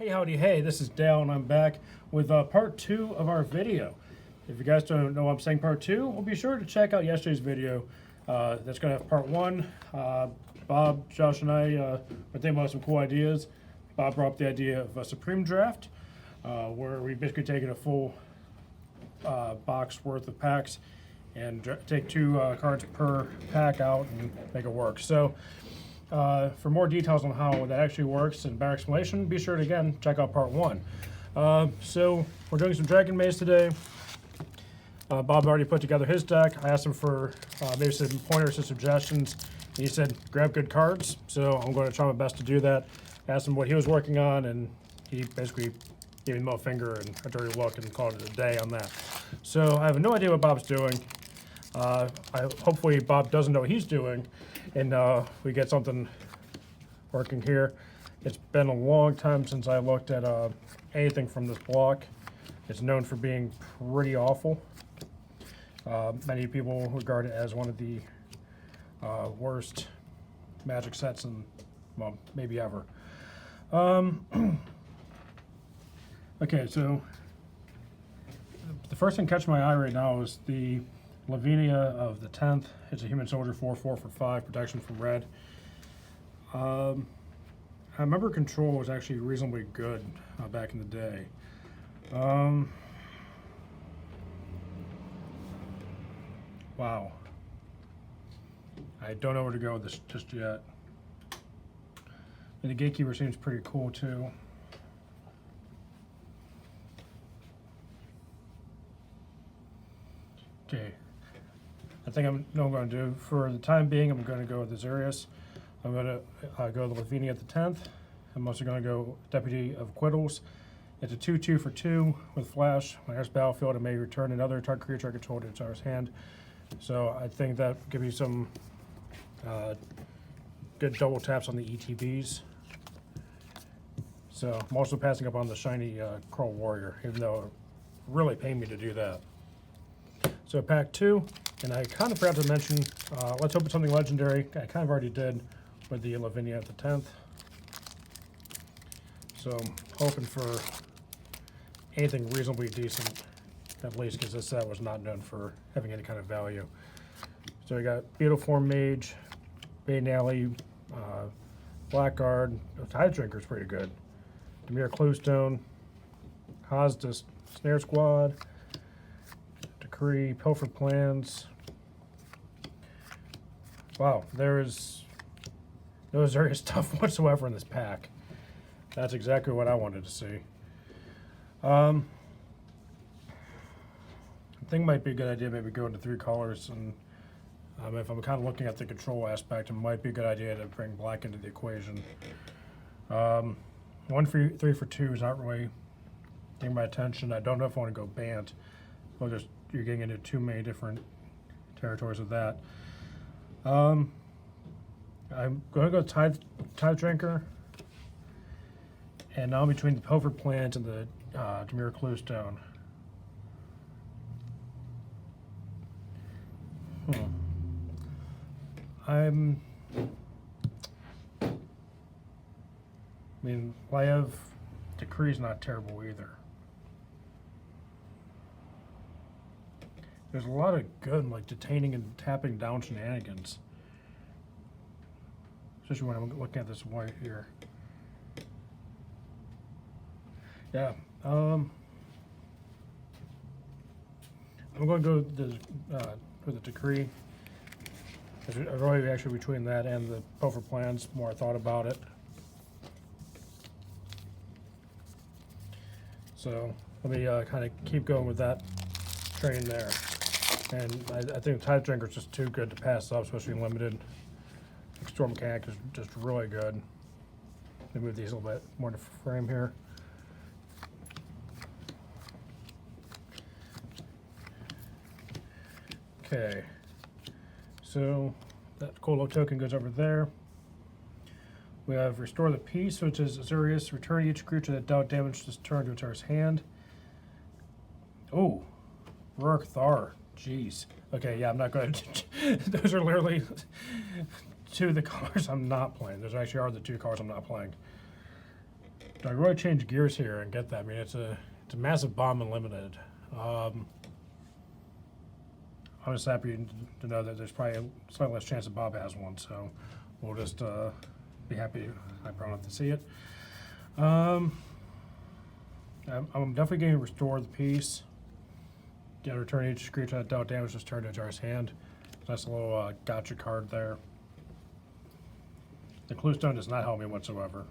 Hey, howdy, hey, this is Dal, and I'm back with part 2 of our video. If you guys don't know what I'm saying part 2, well, be sure to check out yesterday's video. That's going to have part 1. Bob, Josh, and I were thinking about some cool ideas. Bob brought up the idea of a Supreme Draft, where we basically taken a full box worth of packs and take 2 cards per pack out and make it work. So, for more details on how that actually works and better explanation, be sure to again check out part 1. So we're doing some Dragon Maze today. Bob already put together his deck. I asked him for maybe some pointers and suggestions. He said grab good cards, so I'm going to try my best to do that. Asked him what he was working on, and he basically gave me the middle finger and a dirty look and called it a day on that. So I have no idea what Bob's doing. Hopefully Bob doesn't know what he's doing, and we get something working here. It's been a long time since I looked at anything from this block. It's known for being pretty awful. Many people regard it as one of the worst Magic sets in, well, maybe ever. Okay, so the first thing catching my eye right now is the Lavinia of the 10th. It's a human soldier, 4/4 for 5, protection from red. I remember control was actually reasonably good back in the day. Wow. I don't know where to go with this just yet. And the Gatekeeper seems pretty cool too. Okay. I think I know what I'm going to do. For the time being, I'm going to go with Azurius. I'm going to go with Lavinia at the 10th. I'm also going to go Deputy of Quittles. It's a 2/2 for 2 with Flash. When it enters battlefield, it may return another target creature I control to its owner's hand. So I think that will give you some good double taps on the ETBs. So I'm also passing up on the shiny Crawl Warrior, even though it really paid me to do that. So pack 2, and I kind of forgot to mention, let's hope it's something legendary. I kind of already did with the Lavinia at the 10th. So I'm hoping for anything reasonably decent, at least, because this set was not known for having any kind of value. So we got Beetleform Mage, Bane Alley, Blackguard, Tide Drinker's pretty good. Demir Cluestone, Hazda Snare Squad, Decree, Pilfer Plans. Wow, there is no Azurius stuff whatsoever in this pack. That's exactly what I wanted to see. I think it might be a good idea maybe go into 3 colors, and if I'm kind of looking at the control aspect, it might be a good idea to bring black into the equation. 1 for 3 for 2 is not really getting my attention. I don't know if I want to go Bant. Well, just you're getting into too many different territories of that. I'm going to go Tide Drinker, and now I'm between the Pilfer Plans and the Demir Cluestone. I mean, Liev Decree's not terrible either. There's a lot of good, like, detaining and tapping down shenanigans. Especially when I'm looking at this white here. Yeah, I'm going to go for the Decree. I really actually between that and the Pilfer Plans, the more I thought about it. So let me kind of keep going with that train there. And I think Tide Drinker is just too good to pass up, especially in limited. Storm Mechanic is just really good. Let me move these a little bit more to frame here. Okay, so that Colo token goes over there. We have Restore the Peace, which is Azurius. Return each creature that dealt damage this turn to its owner's hand. Oh, Rurk Thar. Jeez. Okay, yeah, I'm not going to. Those are literally 2 of the colors I'm not playing. Those actually are the 2 colors I'm not playing. I really change gears here and get that. I mean, it's a massive bomb unlimited. I'm just happy to know that there's probably a slightly less chance that Bob has one, so we'll just be happy. I probably don't have to see it. I'm definitely going to restore the piece. Get return each creature that dealt damage just turned into Jar's hand. Nice little gotcha card there. The Cluestone does not help me whatsoever.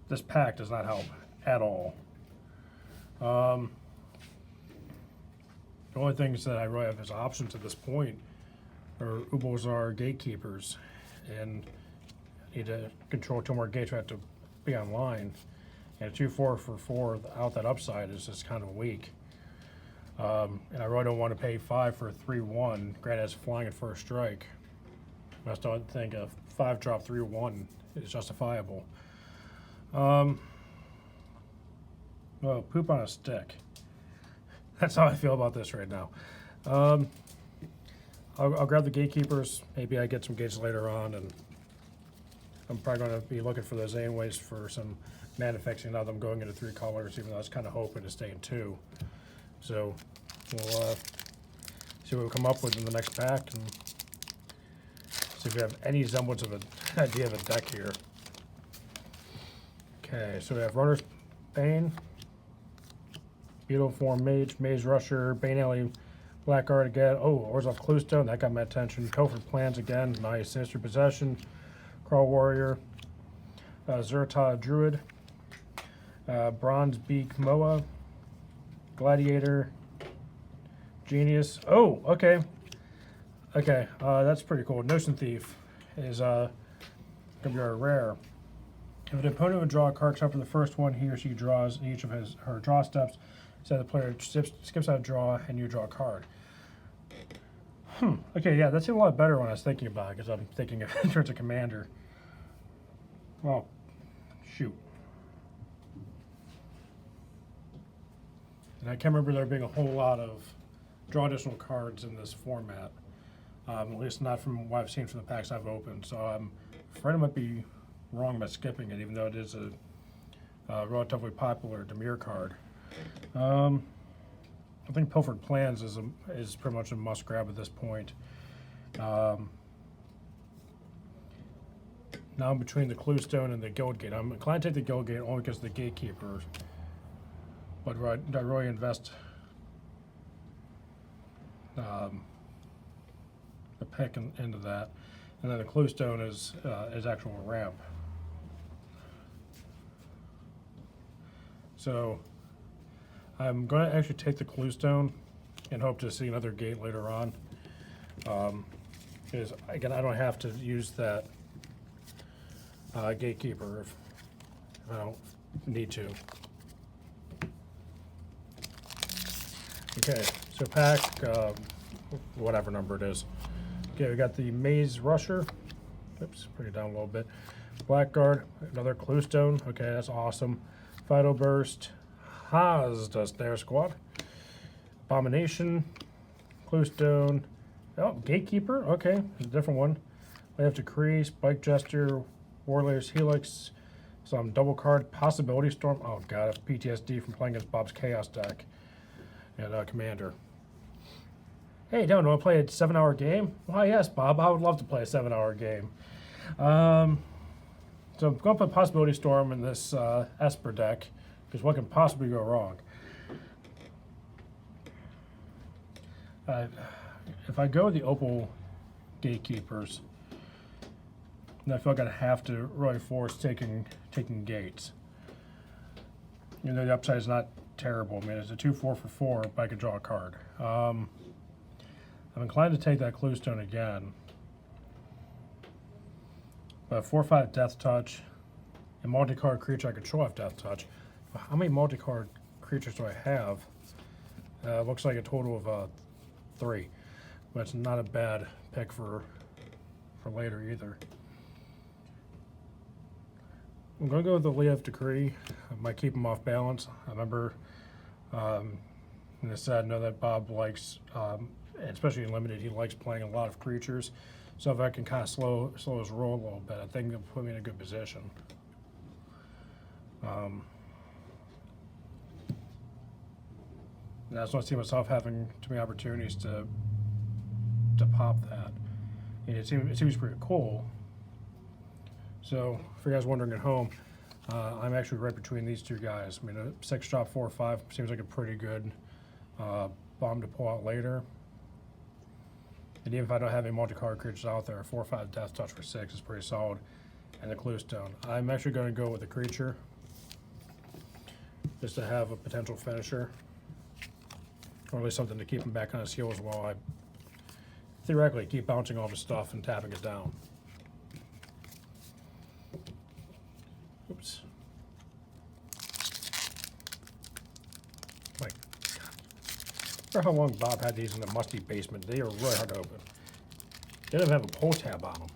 This pack does not help at all. The only things that I really have as options at this point are Ubozar Gatekeepers, and I need to control 2 more gates. I have to be online, and a 2/4 for 4 out that upside is just kind of weak. And I really don't want to pay 5 for a 3/1. Granted, it's flying at first strike. I just don't think a 5-drop 3/1 is justifiable. Well, poop on a stick. That's how I feel about this right now. I'll grab the Gatekeepers. Maybe I get some gates later on, and I'm probably going to be looking for those anyways for some mana effects. Now that I'm going into 3 colors, even though I was kind of hoping to stay in 2. So we'll see what we come up with in the next pack and see if we have any semblance of an idea of a deck here. Okay, so we have Runner's Bane, Beetle Form Mage, Maze Rusher, Bane Alley, Blackguard again. Oh, Orzhov Cluestone, that got my attention. Pilfered Plans again, nice. Sinister Possession, Crawl Warrior, Zerta Druid, Bronze Beak Moa, Gladiator, Genius. Oh, okay. Okay, that's pretty cool. Notion Thief is going to be our rare. If an opponent would draw a card except for the first one, he or she draws each of her draw steps. So the player skips out draw, and you draw a card. Okay, yeah, that seemed a lot better when I was thinking about it, because I'm thinking of in terms of commander. Well, shoot. And I can't remember there being a whole lot of draw additional cards in this format. At least not from what I've seen from the packs I've opened. So I'm afraid I might be wrong about skipping it, even though it is a relatively popular Dimir card. I think Pilfered Plans is pretty much a must grab at this point. Now I'm between the Cluestone and the Guildgate. I'm inclined to take the Guildgate only because of the Gatekeeper, but I really invest the pick into that, and then the Cluestone is actual ramp. So I'm going to actually take the Cluestone and hope to see another gate later on. Because again, I don't have to use that Gatekeeper if I don't need to. Okay, so pack whatever number it is. Okay, we got the Maze Rusher. Oops, bring it down a little bit. Blackguard, another Cluestone. Okay, that's awesome. Vital Burst, Hazda Snare Squad, Abomination, Cluestone, oh, Gatekeeper, okay, a different one. Way of Decree, Spike Jester, Warrior's Helix, some double card, Possibility Storm, oh god, I have PTSD from playing against Bob's Chaos deck, and Commander. Hey, don't want to play a 7-hour game? Why, yes, Bob, I would love to play a 7-hour game. So I'm going to put Possibility Storm in this Esper deck, because what can possibly go wrong? If I go with the Opal Gatekeepers, then I feel like I have to really force taking gates. You know, the upside is not terrible. I mean, it's a 2/4 for 4, but I could draw a card. I'm inclined to take that Cluestone again. But 4/5 Death Touch, a multi-card creature I control have Death Touch. How many multi-card creatures do I have? Looks like a total of 3, but it's not a bad pick for later either. I'm going to go with the Leah of Decree. I might keep him off balance. I remember in the set, I know that Bob likes, especially in Limited, he likes playing a lot of creatures. So if I can kind of slow his roll a little bit, I think it'll put me in a good position. And I just don't see myself having too many opportunities to pop that. And it seems pretty cool. So, for you guys wondering at home, I'm actually right between these two guys. I mean, a 6-drop 4-5 seems like a pretty good bomb to pull out later. And even if I don't have any multi-card creatures out there, a 4-5 Death Touch for 6 is pretty solid. And the Clue Stone. I'm actually going to go with a creature, just to have a potential finisher. Or at least something to keep him back on his heels while I theoretically keep bouncing all the stuff and tapping it down. Oops. My God. I wonder how long Bob had these in the musty basement. They are really hard to open. They don't even have a pull tab on them.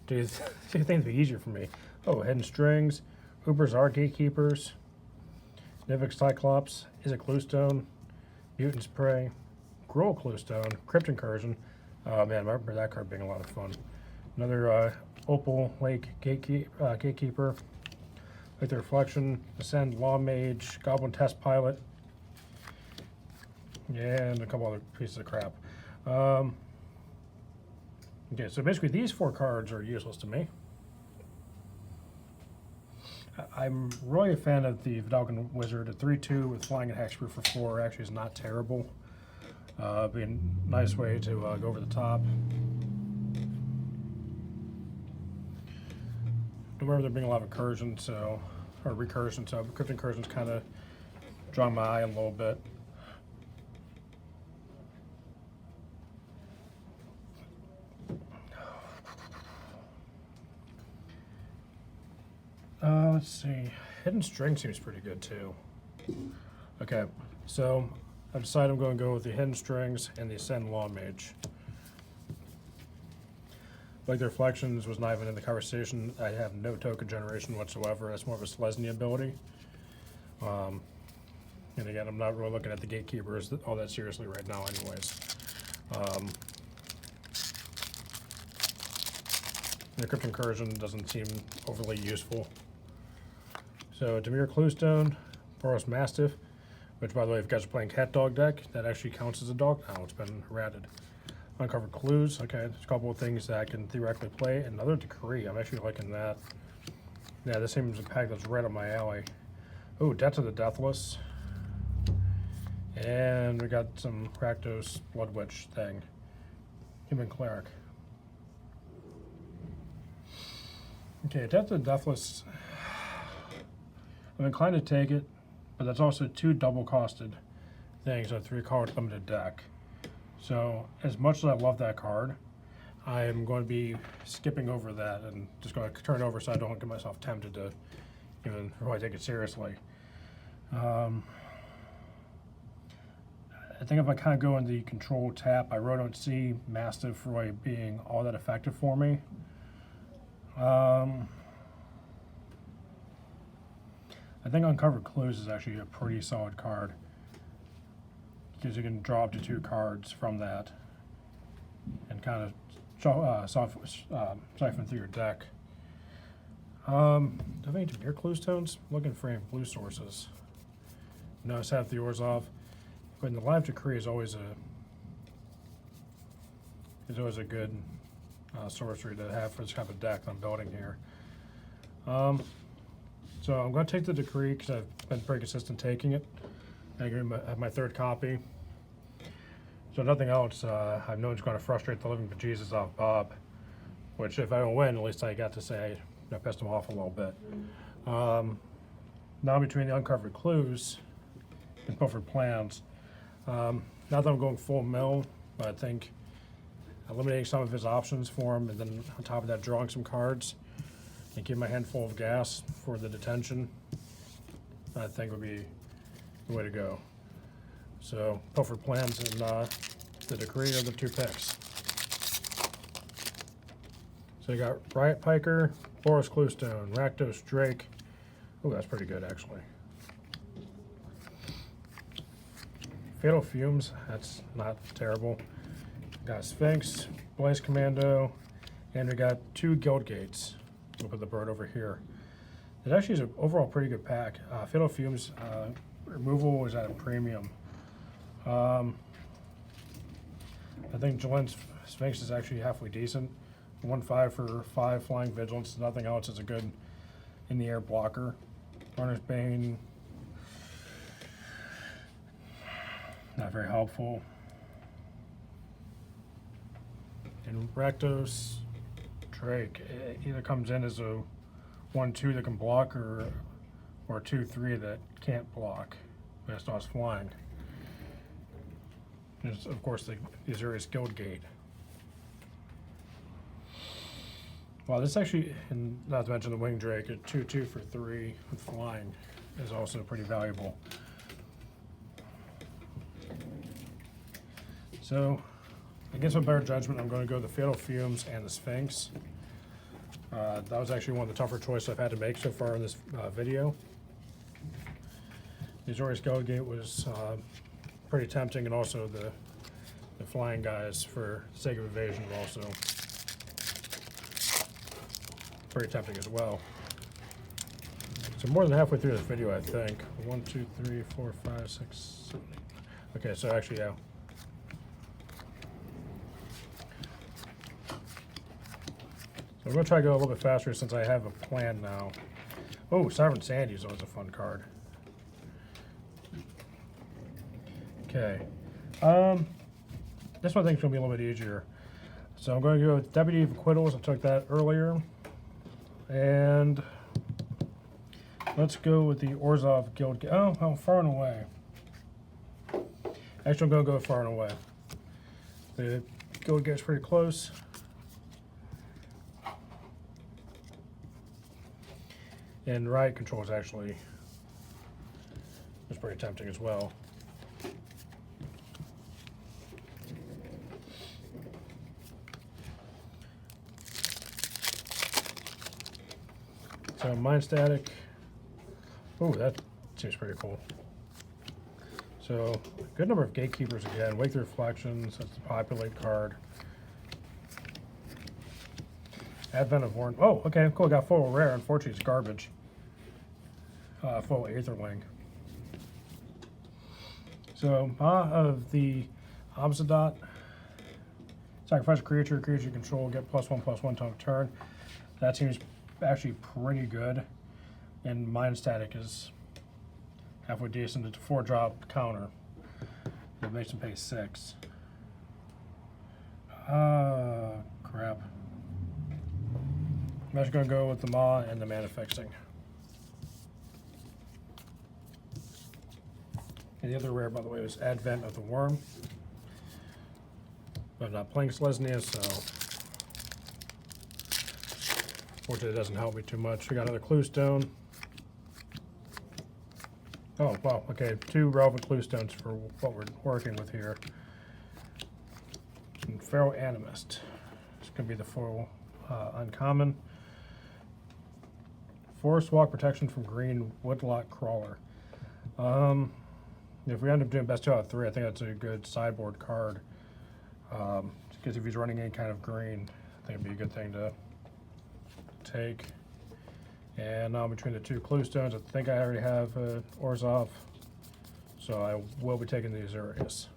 Do you think it'd be easier for me? Oh, Hidden Strings, Hooper's Art Gatekeepers, Nivix Cyclops, Is it Cluestone, Mutant's Prey, Gruul Cluestone, Crypt Incursion. Oh man, I remember that card being a lot of fun. Another Opal Lake Gatekeeper, Like the Reflection, Ascend Law Mage, Goblin Test Pilot, and a couple other pieces of crap. Okay, so basically these 4 cards are useless to me. I'm really a fan of the Vidalcan Wizard. A 3/2 with Flying and Hexproof for 4 actually is not terrible. Be a nice way to go over the top. Don't remember there being a lot of incursion, so, or recursion, so Crypt Incursion's kind of drawing my eye a little bit. Let's see. Hidden String seems pretty good too. Okay, so I've decided I'm going to go with the Hidden Strings and the Ascend Law Mage. Like the Reflections was not even in the conversation. I have no token generation whatsoever. That's more of a Selesnya ability. And again, I'm not really looking at the Gatekeepers all that seriously right now anyways. The Crypt Incursion doesn't seem overly useful. So Dimir Cluestone, Boros Mastiff, which by the way, if you guys are playing Cat Dog deck, that actually counts as a dog. Oh, it's been ratted. Uncovered Clues, okay, there's a couple of things that I can theoretically play. Another Decree, I'm actually liking that. Yeah, this seems a pack that's right up my alley. Oh, Death of the Deathless. And we got some Rakdos Blood Witch thing. Human Cleric. Okay, Death of the Deathless. I'm inclined to take it, but that's also 2 double-costed things, a 3-card limited deck. So, as much as I love that card, I am going to be skipping over that and just going to turn it over so I don't get myself tempted to even really take it seriously. I think if I kind of go in the control tap, I really don't see Mastiff really being all that effective for me. I think Uncovered Clues is actually a pretty solid card because you can draw up to 2 cards from that and kind of siphon through your deck. Do I have any Dimir Cluestones? Looking for any blue sources. No, I just have the Orzhov. But the Live Decree is always a good sorcery to have for this kind of deck I'm building here. So I'm going to take the Decree because I've been pretty consistent taking it. I have my 3rd copy. So nothing else, I know it's going to frustrate the living bejesus off Bob, which if I don't win, at least I got to say I pissed him off a little bit. Now between the Uncovered Clues and Pilfered Plans, not that I'm going full mill, but I think eliminating some of his options for him and then on top of that drawing some cards and keep my hand full of gas for the detention, I think would be the way to go. So, Pilfered Plans and the Decree are the 2 picks. So you got Riot Piker, Boros Cluestone, Rakdos Drake. Oh, that's pretty good actually. Fatal Fumes, that's not terrible. Got Sphinx, Blaze Commando, and we got 2 Guild Gates. We'll put the bird over here. It actually is an overall pretty good pack. Fatal Fumes removal is at a premium. I think Jalen's Sphinx is actually halfway decent. 1/5 for 5 flying vigilance. Nothing else is a good in the air blocker. Garnish Bane, not very helpful. And Rakdos Drake, it either comes in as a 1/2 that can block or a 2/3 that can't block. But it starts flying. There's of course the Azurius Guild Gate. Well, this actually, and not to mention the Wing Drake, a 2/2 for 3 with flying is also pretty valuable. So, against my better judgment, I'm going to go the Fatal Fumes and the Sphinx. That was actually one of the tougher choices I've had to make so far in this video. The Azorius Guild Gate was pretty tempting, and also the flying guys for the sake of evasion were also pretty tempting as well. So more than halfway through this video, I think. 1, 2, 3, 4, 5, 6, 7, 8. Okay, so actually, yeah. So I'm going to try to go a little bit faster since I have a plan now. Oh, Sovereign Sandy is always a fun card. Okay. This one I think is going to be a little bit easier. So I'm going to go with Deputy of Acquittals. I took that earlier. And let's go with the Orzhov Guild. Oh, Far and Away. Actually, I'm going to go Far and Away. The Guild Gate's pretty close. And Riot Control is actually pretty tempting as well. So Mind Static. Oh, that seems pretty cool. So a good number of Gatekeepers again. Wake the Reflections. That's the Populate card. Advent of Warren. Oh, okay, cool. Got full rare. Unfortunately, it's garbage. Full Aetherling. So of the Obsidian, sacrifice a creature you control, get +1/+1 till turn. That seems actually pretty good. And Mind Static is halfway decent. It's a 4-drop counter. It makes them pay 6. Crap. I'm actually going to go with the Maw and the Mana Fixing. And the other rare, by the way, was Advent of the Worm. But I'm not playing Selesnya, so fortunately it doesn't help me too much. We got another Clue Stone. Oh, wow, okay, 2 relevant Clue Stones for what we're working with here. And Pharaoh Animist. It's going to be the full uncommon. Forest Walk Protection from Green Woodlock Crawler. If we end up doing best 2 out of 3, I think that's a good sideboard card. Because if he's running any kind of green, I think it'd be a good thing to take. And now between the 2 Clue Stones, I think I already have Orzhov, so I will be taking the Azurius.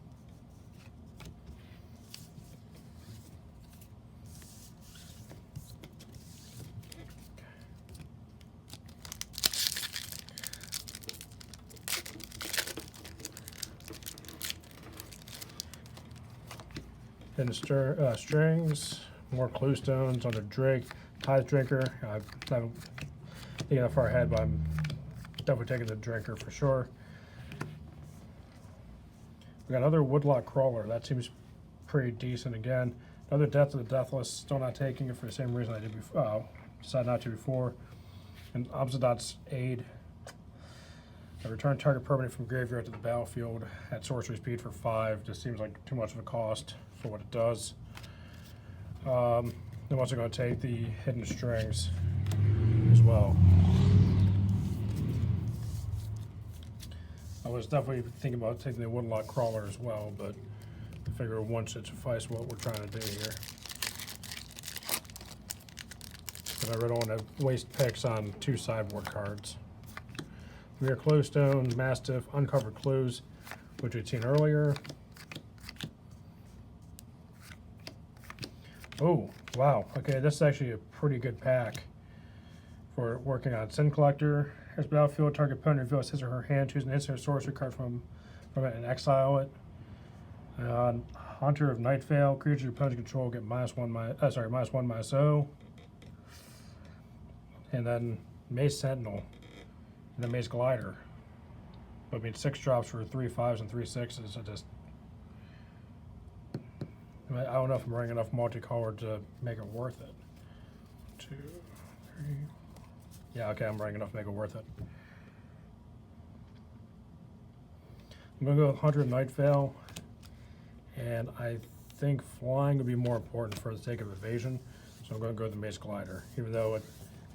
Then the strings, more Clue Stones under Drake, Tithe Drinker. I haven't thinking that far ahead, but I'm definitely taking the Drinker for sure. We got another Woodlock Crawler. That seems pretty decent again. Another Death of the Deathless. Still not taking it for the same reason I did before. Decided not to before. And Obsidian's Aid. I return target permanent from graveyard to the battlefield at sorcery speed for 5. Just seems like too much of a cost for what it does. I'm also going to take the Hidden Strings as well. I was definitely thinking about taking the Woodlock Crawler as well, but I figure one should suffice what we're trying to do here. And I really don't want to waste picks on 2 sideboard cards. Mere Cluestone, Mastiff, Uncovered Clues, which we'd seen earlier. Oh, wow. Okay, this is actually a pretty good pack for working on Sin Collector. As battlefield, target opponent reveals his or her hand, choose an instant or sorcery card from it and exile it. Hunter of Nightveil, creature your opponent control get -1/-0. And then Maze Sentinel, and then Maze Glider. But I mean 6 drops for 3 5s and 3 6s. I don't know if I'm running enough multicolored to make it worth it. 2, 3. Yeah, okay, I'm running enough to make it worth it. I'm going to go with Hunter of Nightveil, and I think flying would be more important for the sake of evasion, so I'm going to go with the Maze Glider, even though it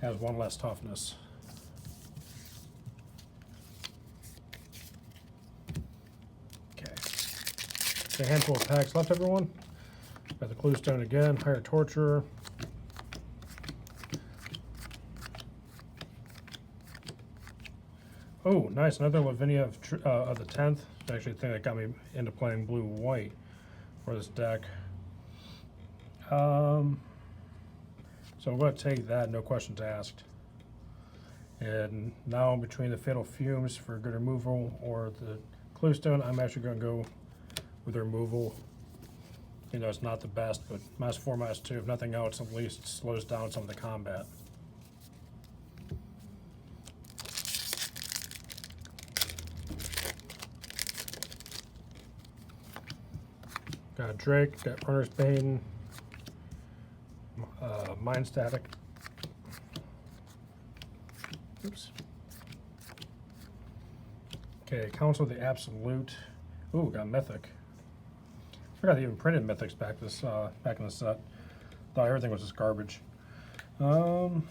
has 1 less toughness. Okay. A handful of packs left, everyone. Got the Cluestone again, Higher Torturer. Oh, nice, another Lavinia of the 10th. Actually, the thing that got me into playing blue-white for this deck. So I'm going to take that, no questions asked. And now between the Fatal Fumes for good removal or the Cluestone, I'm actually going to go with the removal. You know, it's not the best, but -4, -2, if nothing else, at least slows down some of the combat. Got Drake, got Runner's Bane, Mind Static. Oops. Okay, Council of the Absolute. Ooh, got Mythic. I forgot they even printed Mythics back in the set. Thought everything was just garbage. Council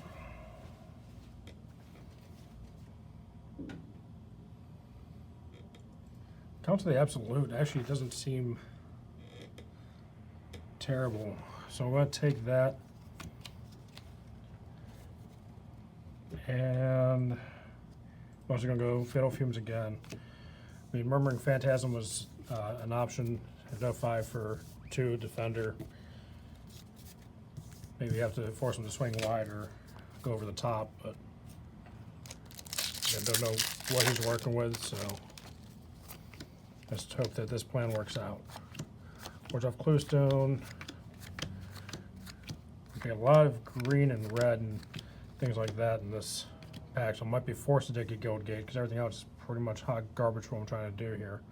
of the Absolute actually doesn't seem terrible. So I'm going to take that. And I'm also going to go Fatal Fumes again. I mean, Murmuring Phantasm was an option. No 5 for 2 defender. Maybe you have to force him to swing wide or go over the top, but I don't know what he's working with, so let's hope that this plan works out. Forge off Cluestone. Okay, a lot of green and red and things like that in this pack, so I might be forced to take a Guild Gate because everything else is pretty much hot garbage for what I'm trying to do here.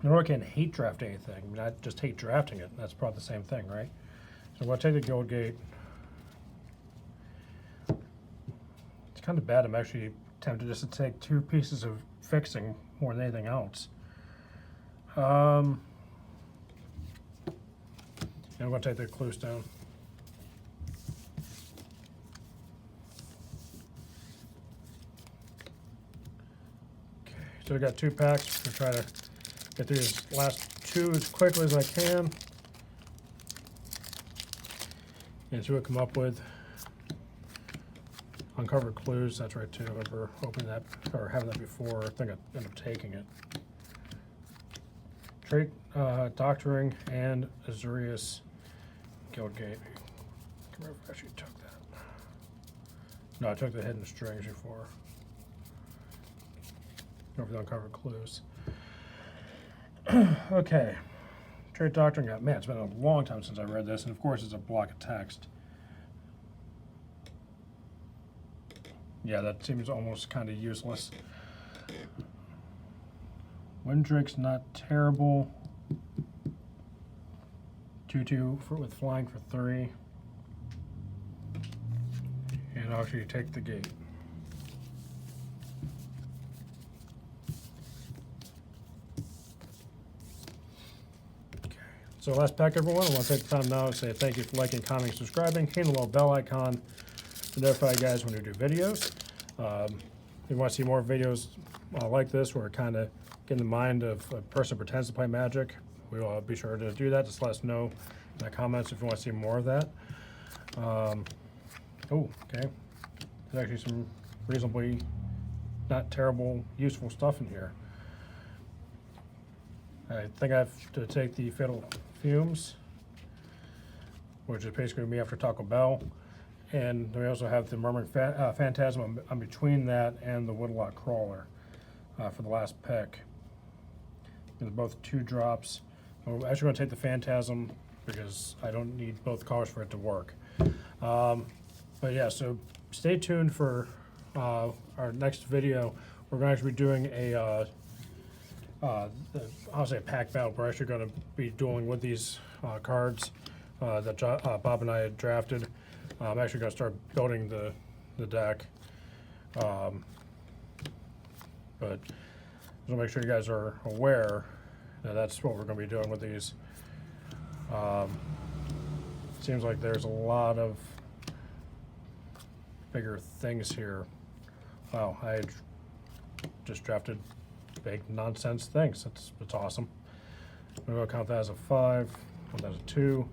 I really can't hate draft anything. I mean, I just hate drafting it. That's probably the same thing, right? So I'm going to take the Guild Gate. It's kind of bad. I'm actually tempted just to take 2 pieces of fixing more than anything else. And I'm going to take the Cluestone. Okay, so we got 2 packs. We'll try to get through these last 2 as quickly as I can. And see what we come up with. Uncovered Clues, that's right too. I remember opening that or having that before. I think I ended up taking it. Trait Doctoring and Azurius Guild Gate. I can't remember if I actually took that. No, I took the Hidden Strings before. Over the Uncovered Clues. Okay. Trait Doctoring. Man, it's been a long time since I read this, and of course it's a block of text. Yeah, that seems almost kind of useless. Winddrake's not terrible. 2/2 with flying for 3. And I'll actually take the gate. Okay. So last pack, everyone. I want to take the time now to say thank you for liking, commenting, subscribing, hitting the little bell icon to notify you guys when we do videos. If you want to see more videos like this, where it kind of get in the mind of a person who pretends to play Magic we will be sure to do that. Just let us know in the comments if you want to see more of that. Oh, okay. There's actually some reasonably not terrible, useful stuff in here. I think I have to take the Fatal Fumes, which is basically me after Taco Bell. And we also have the Murmuring Phantasm on between that and the Woodlock Crawler for the last pick. They're both 2 drops. I'm actually going to take the Phantasm because I don't need both colors for it to work. But yeah, so stay tuned for our next video. We're going to actually be doing a I'll say a pack battle. We're actually going to be dueling with these cards that Bob and I had drafted. I'm actually going to start building the deck. But just want to make sure you guys are aware that that's what we're going to be doing with these. Seems like there's a lot of bigger things here. Wow, I just drafted big nonsense things. That's awesome. I'm going to count that as a 5, count that as a 2.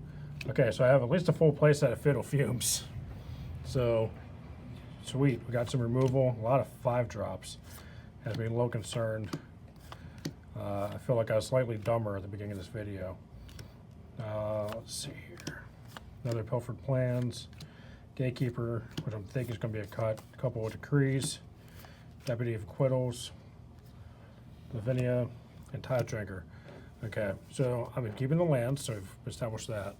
Okay, so I have at least a full play set of Fatal Fumes. So, sweet. We got some removal, a lot of 5 drops. Has me a little concerned. I feel like I was slightly dumber at the beginning of this video. Let's see here. Another Pilfered Plans. Gatekeeper, which I'm thinking is going to be a cut. A couple of Decrees. Deputy of Acquittals. Lavinia, and Tide Drinker. Okay, so I'm keeping the lands, so we've established that.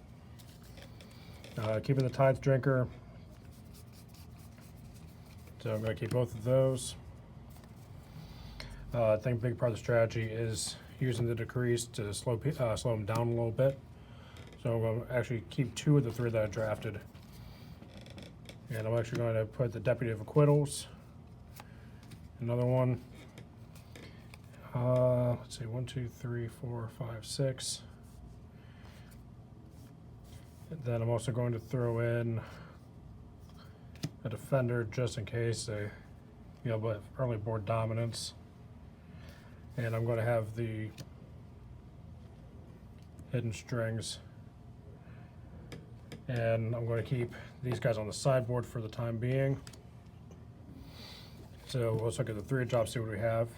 Keeping the Tide Drinker. So I'm going to keep both of those. I think a big part of the strategy is using the Decrees to slow them down a little bit. So I'm going to actually keep 2 of the 3 that I drafted. And I'm actually going to put the Deputy of Acquittals. Another one. Let's see, 1, 2, 3, 4, 5, 6. And then I'm also going to throw in a Defender just in case they, early board dominance. And I'm going to have the Hidden Strings. And I'm going to keep these guys on the sideboard for the time being. So let's look at the 3 drops, see what we have.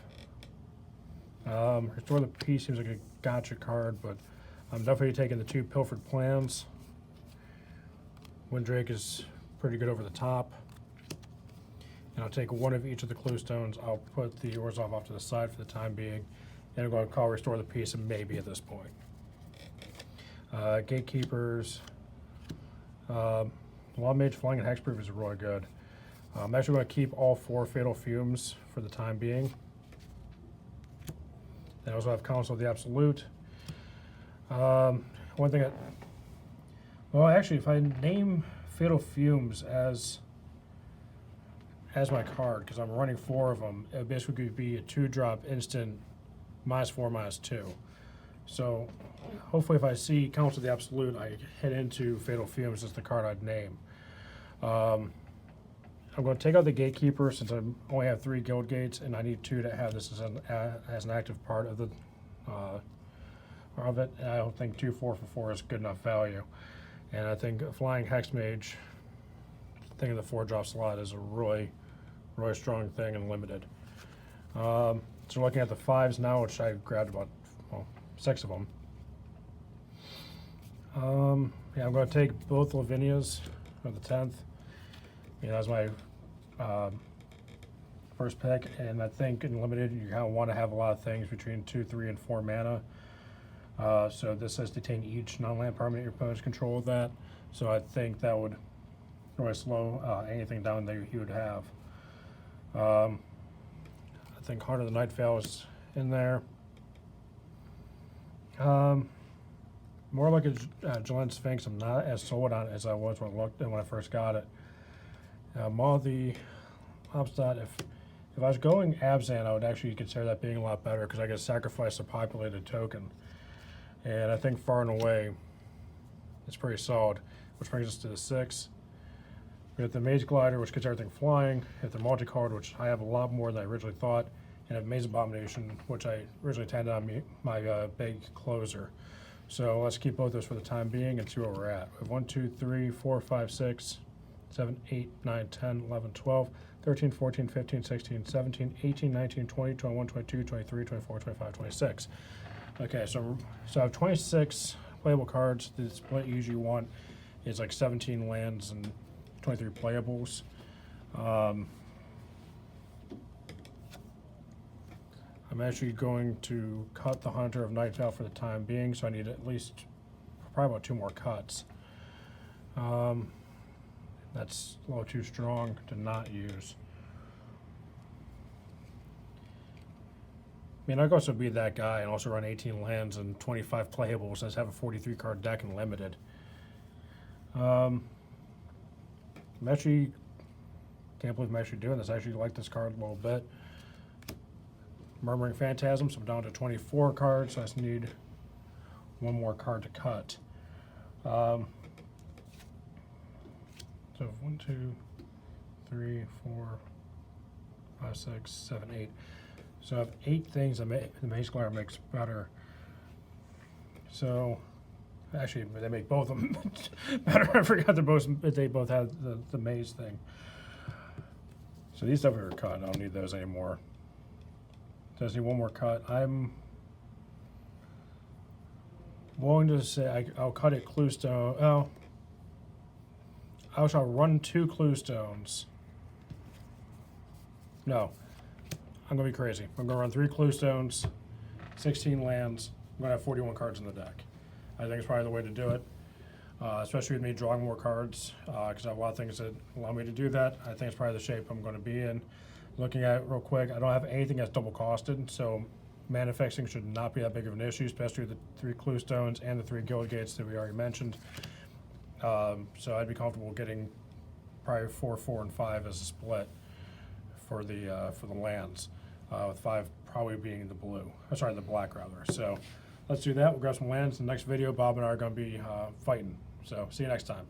Restore the Peace seems like a gotcha card, but I'm definitely taking the 2 Pilfered Plans. Windrake is pretty good over the top. And I'll take 1 of each of the Clue Stones. I'll put the Orzhov off to the side for the time being. And I'm going to call Restore the Peace and maybe at this point. Gatekeepers. Law Mage, Flying, and Hexproof is really good. I'm actually going to keep all 4 Fatal Fumes for the time being. I also have Council of the Absolute. One thing well, actually, if I name Fatal Fumes as my card, because I'm running 4 of them, it basically could be a 2-drop instant -4, -2. So hopefully if I see Council of the Absolute, I hit into Fatal Fumes as the card I'd name. I'm going to take out the Gatekeeper since I only have 3 Guild Gates, and I need 2 to have this as an active part of the of it. And I don't think 2 4 for 4 is good enough value. And I think Flying Hex Mage, thing of the 4-drop slot, is a really strong thing and limited. So looking at the 5s now, which I grabbed about 6 of them. Yeah, I'm going to take both Lavinias for the 10th. As my first pick, and I think in limited you kind of want to have a lot of things between 2, 3, and 4 mana. So this says detain each non-land permanent your opponent's control of that. So I think that would really slow anything down that he would have. I think Heart of the Night Veil is in there. More like a Jalen Sphinx. I'm not as sold on it as I was when I first got it. Maw the Obstat, if I was going Abzan, I would actually consider that being a lot better because I could sacrifice a populated token. And I think far and away, it's pretty solid, which brings us to the 6. We have the Mage Glider, which gets everything flying. We have the multi-card, which I have a lot more than I originally thought. and have Maze Abomination, which I originally intended on my big closer. So let's keep both those for the time being and see where we're at. We have 1, 2, 3, 4, 5, 6, 7, 8, 9, 10, 11, 12, 13, 14, 15, 16, 17, 18, 19, 20, 21, 22, 23, 24, 25, 26. Okay, so I have 26 playable cards. The split you usually want is like 17 lands and 23 playables. I'm actually going to cut the Hunter of Nightvale for the time being, so I need at least probably about 2 more cuts. That's a little too strong to not use. I mean, I could also be that guy and also run 18 lands and 25 playables and just have a 43 card deck and limited. I'm actually, can't believe I'm actually doing this. I actually like this card a little bit. Murmuring Phantasm, so I'm down to 24 cards, so I just need 1 more card to cut. So 1, 2, 3, 4, 5, 6, 7, 8. So I have 8 things that the Maze Glare makes better. So actually, they make both of them better. I forgot they both have the maze thing. So these definitely are cut. I don't need those anymore. So I just need 1 more cut. I'm willing to say I'll cut it Cluestone. Oh, I shall run 2 Cluestones. No, I'm gonna be crazy. I'm gonna run 3 Cluestones, 16 lands. I'm gonna have 41 cards in the deck. I think it's probably the way to do it, especially with me drawing more cards, because I have a lot of things that allow me to do that. I think it's probably the shape I'm going to be in. Looking at it real quick, I don't have anything that's double costed, so mana fixing should not be that big of an issue, especially with the 3 Cluestones and the 3 Guild Gates that we already mentioned. So I'd be comfortable getting probably 4, 4, and 5 as a split for the lands, with 5 probably being the blue. Sorry, the black rather. So let's do that. We'll grab some lands. In the next video, Bob and I are going to be fighting. So see you next time.